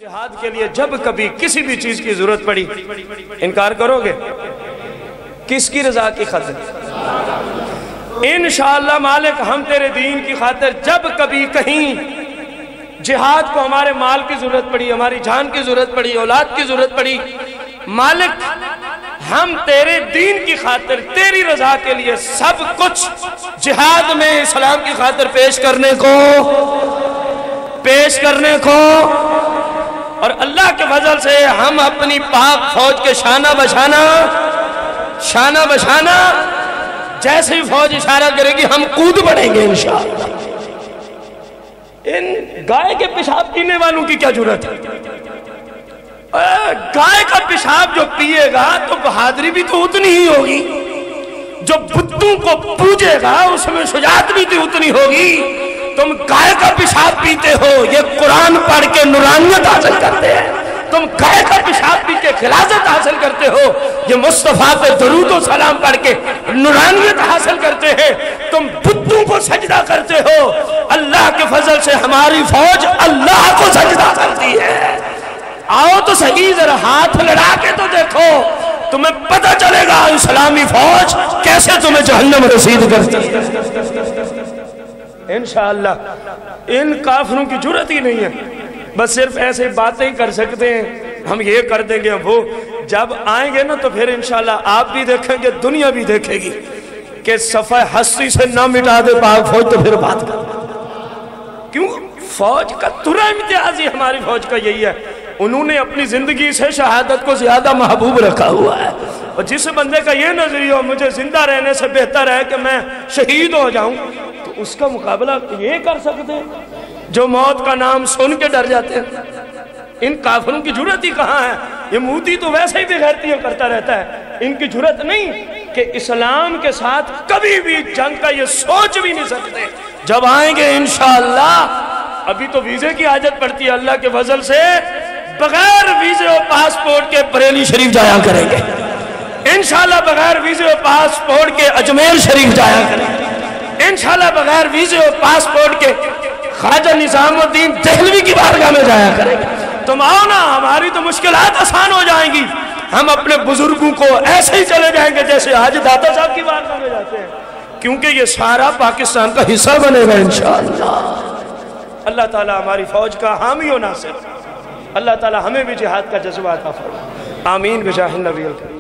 جہاد کے لیے جب کبھی کسی بھی چیز کی ضرورت پڑی انکار کرو گے؟ کس کی رضا کی خاطر؟ انشاءاللہ مالک ہم تیرے دین کی خاطر جب کبھی کہیں جہاد کو ہمارے مال کی ضرورت پڑی، ہماری جان کی ضرورت پڑی، اولاد کی ضرورت پڑی، مالک ہم تیرے دین کی خاطر تیری رضا کے لیے سب کچھ جہاد میں اسلام کی خاطر پیش کرنے کو اور اللہ کے فضل سے ہم اپنی پاک فوج کے شانہ بشانہ جیسے ہی فوج اشارہ کرے گی ہم کود پڑیں گے انشاءاللہ۔ ان گائے کے پیشاب پینے والوں کی کیا ضرورت ہے؟ گائے کا پیشاب جو پیے گا تو بہادری بھی تو اتنی ہی ہوگی، جو بتوں کو پوجے گا اس میں شجاعت بھی تو اتنی ہوگی۔ تم گائے کا پیشاب پیتے ہو، یہ قرآن پڑھ کے نورانیت حاصل کرتے ہیں، تم گائے کا پیشاب پی کے خلاصت حاصل کرتے ہو، یہ مصطفیٰ پہ درود و سلام پڑھ کے نورانیت حاصل کرتے ہیں، تم بتوں کو سجدہ کرتے ہو، اللہ کے فضل سے ہماری فوج اللہ کو سجدہ کرتی ہے۔ آؤ تو صحیح ذرا ہاتھ لڑا کے تو دیکھو، تمہیں پتہ چلے گا اسلامی فوج کیسے تمہیں جہنم رسید کرتی ہے۔ انشاءاللہ ان کافروں کی جرات ہی نہیں ہے، بس صرف ایسے باتیں کر سکتے ہیں، ہم یہ کر دیں گے، وہ جب آئیں گے نا تو پھر انشاءاللہ آپ بھی دیکھیں گے، دنیا بھی دیکھے گی کہ صفحہ ہستی سے نہ مٹا دے پاک فوج تو پھر بات کر۔ کیوں؟ فوج کا ترا امتیاز ہی ہماری فوج کا یہی ہے، انہوں نے اپنی زندگی سے شہادت کو زیادہ محبوب رکھا ہوا ہے، اور جس بندے کا یہ نظریہ ہو مجھے زندہ رہنے سے بہتر ہے کہ میں شہید ہو جاؤں، تو اس کا مقابلہ یہ کر سکتے ہیں جو موت کا نام سن کے ڈر جاتے ہیں۔ ان کافروں کی جرات ہی کہاں ہے؟ یہ مودی تو ویسے ہی بغیرتیاں کرتا رہتا ہے، ان کی جرات نہیں کہ اسلام کے ساتھ کبھی بھی جنگ کا یہ سوچ بھی نہیں سکتے۔ جب آئیں گے انشاءاللہ، ابھی تو ویزے کی حاجت پڑتی ہے، اللہ کے فضل سے بغیر ویزے و پاسپورٹ کے بریلی شریف جایا کریں گے انشاءاللہ، بغیر ویزے و پاسپورٹ کے اجمیر شریف جایا کریں گے انشاءاللہ، بغیر ویزے و پاسپورٹ کے خواجہ نظام الدین دہلوی کی بارگاہ میں جایا کریں گے۔ تم آؤ نا، ہماری تو مشکلات آسان ہو جائیں گی، ہم اپنے بزرگوں کو ایسے ہی چلے جائیں گے جیسے آج داتا صاحب کی بارگاہ میں جاتے ہیں، کیونکہ یہ سارا پاکستان کا حصہ بنے گا انشاءاللہ۔ اللہ تعالیٰ ہماری فوج کا حامی و ناصر، اللہ تعالیٰ ہمیں بھی جہاد کا جذبہ عطا فرمائے، آمین بجاہ النبی الکریم۔